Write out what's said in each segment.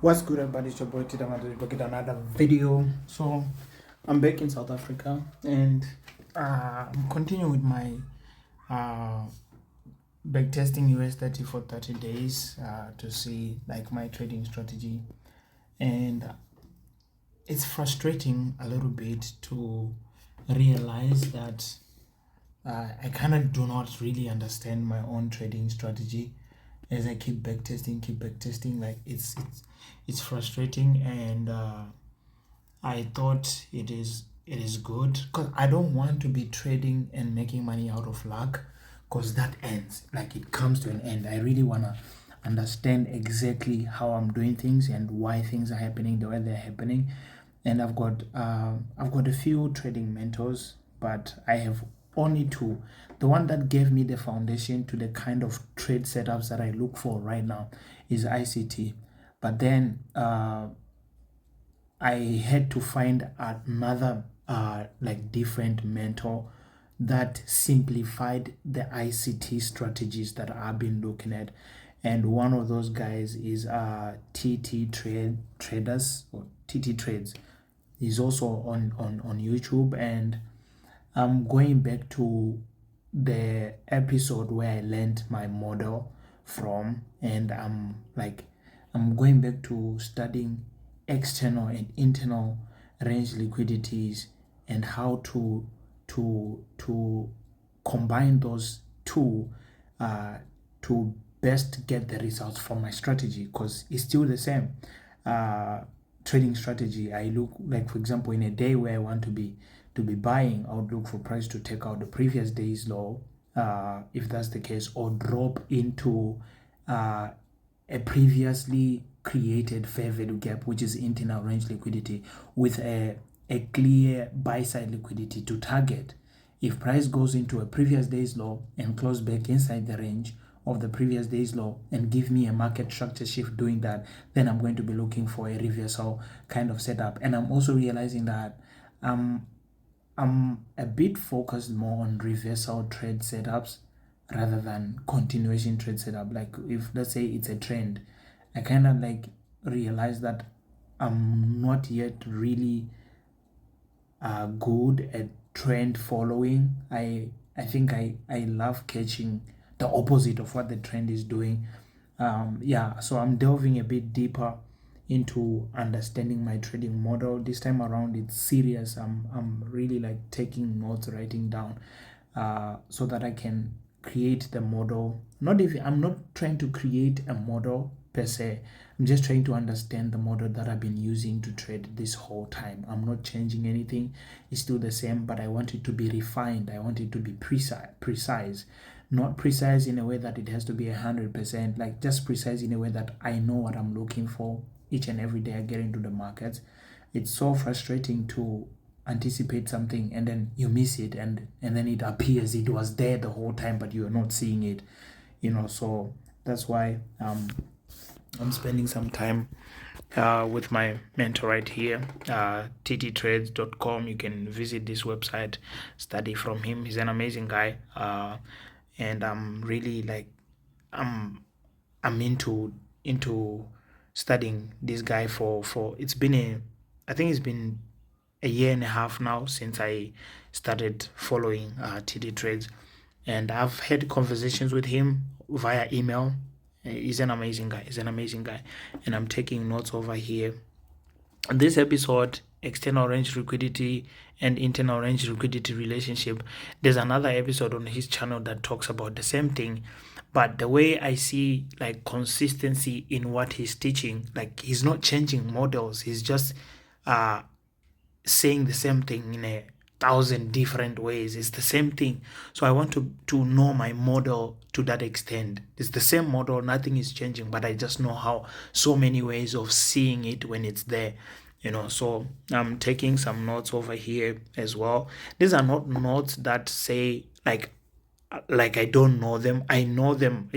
What's good, everybody? It's your boy Tita Madrid back with another video. So I'm back in South Africa and I'm continuing with my backtesting US30 for 30 days to see like my trading strategy. And it's frustrating a little bit to realize that I kind of do not really understand my own trading strategy as I keep backtesting. Like it's frustrating, and I thought it is good because I don't want to be trading and making money out of luck, because that ends, like it comes to an end. I really want to understand exactly how I'm doing things and why things are happening the way they're happening. And I've got a few trading mentors, but I have only two. The one that gave me the foundation to the kind of trade setups that I look for right now is ICT. But then I had to find another like different mentor that simplified the ICT strategies that I've been looking at. And one of those guys is Traders or TT Trades. He's also on YouTube, and I'm going back to the episode where I learned my model from, and I'm going back to studying external and internal range liquidities and how to combine those two to best get the results from my strategy, because it's still the same trading strategy. I look, like for example, in a day where I want to be buying, I would look for price to take out the previous day's low, if that's the case, or drop into a previously created fair value gap, which is internal range liquidity, with a clear buy side liquidity to target. If price goes into a previous day's low and close back inside the range of the previous day's low and give me a market structure shift doing that, then I'm going to be looking for a reversal kind of setup. And I'm also realizing that I'm a bit focused more on reversal trade setups rather than continuation trade setup. Like if let's say it's a trend, I kind of like realize that I'm not yet really good at trend following. I think I love catching the opposite of what the trend is doing. So I'm delving a bit deeper into understanding my trading model. This time around it's serious. I'm really like taking notes, writing down so that I can create the model. I'm not trying to create a model per se. I'm just trying to understand the model that I've been using to trade this whole time. I'm not changing anything. It's still the same, but I want it to be refined. I want it to be precise. Not precise in a way that it has to be 100%, like just precise in a way that I know what I'm looking for each and every day I get into the markets. It's so frustrating to anticipate something and then you miss it, and then it appears it was there the whole time but you're not seeing it, so that's why I'm spending some time with my mentor right here, tttrades.com. You can visit this website, study from him. He's an amazing guy, and I'm really like I'm into studying this guy for it's been it's been a year and a half now since I started following TD Trades, and I've had conversations with him via email. He's an amazing guy. And I'm taking notes over here. This episode, external range liquidity and internal range liquidity relationship, there's another episode on his channel that talks about the same thing. But the way I see like consistency in what he's teaching, like he's not changing models, he's just saying the same thing in 1,000 different ways. It's the same thing. So I want to know my model to that extent. It's the same model, nothing is changing, but I just know how so many ways of seeing it when it's there. So I'm taking some notes over here as well. These are not notes that say like I don't know them. I know them.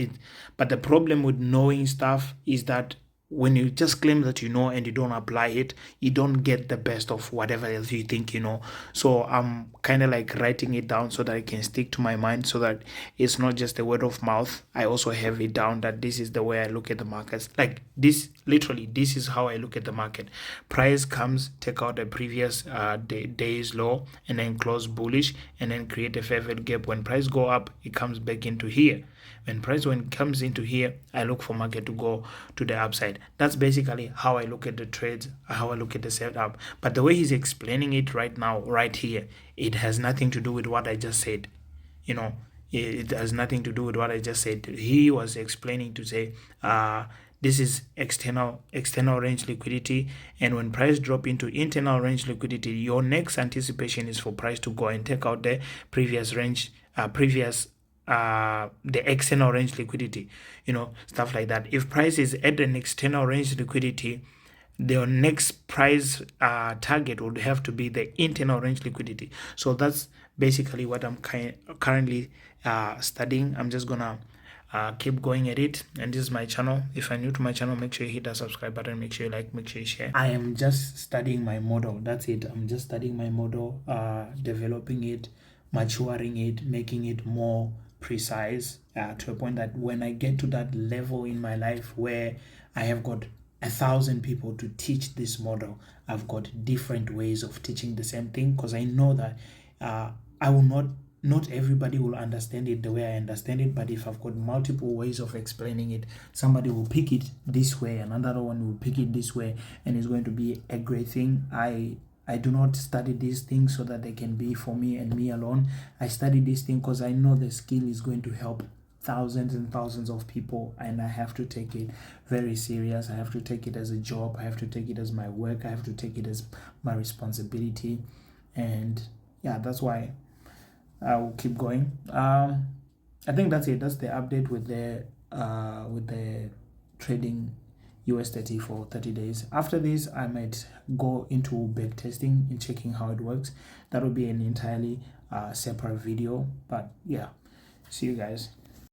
But the problem with knowing stuff is that when you just claim that you know and you don't apply it, you don't get the best of whatever else you think you know. So I'm kind of like writing it down so that I can stick to my mind, so that it's not just a word of mouth. I also have it down that this is the way I look at the markets. Like this, literally, this is how I look at the market. Price comes, take out the previous day's low, and then close bullish, and then create a fair value gap. When price go up, it comes back into here. When it comes into here, I look for market to go to the upside. That's basically how I look at the trades, how I look at the setup. But the way he's explaining it right now, right here, it has nothing to do with what I just said. You know, it has nothing to do with what I just said. He was explaining to say, this is external range liquidity, and when price drop into internal range liquidity, your next anticipation is for price to go and take out the previous range, the external range liquidity, stuff like that. If price is at an external range liquidity, the next price target would have to be the internal range liquidity. So that's basically what I'm currently studying. I'm just gonna keep going at it, and this is my channel. If you're new to my channel, make sure you hit that subscribe button, make sure you like, make sure you share. I am just studying my model. That's it. I'm just studying my model, developing it, maturing it, making it more precise, to a point that when I get to that level in my life where I have got 1,000 people to teach this model, I've got different ways of teaching the same thing, because I know that I will not everybody will understand it the way I understand it. But if I've got multiple ways of explaining it, somebody will pick it this way, another one will pick it this way, and it's going to be a great thing. I do not study these things so that they can be for me and me alone. I study these things because I know the skill is going to help thousands and thousands of people, and I have to take it very serious. I have to take it as a job. I have to take it as my work. I have to take it as my responsibility. And yeah, that's why I will keep going. I think that's it. That's the update with the trading US30 for 30 days. After this, I might go into back testing and checking how it works. That will be an entirely separate video. But yeah, see you guys.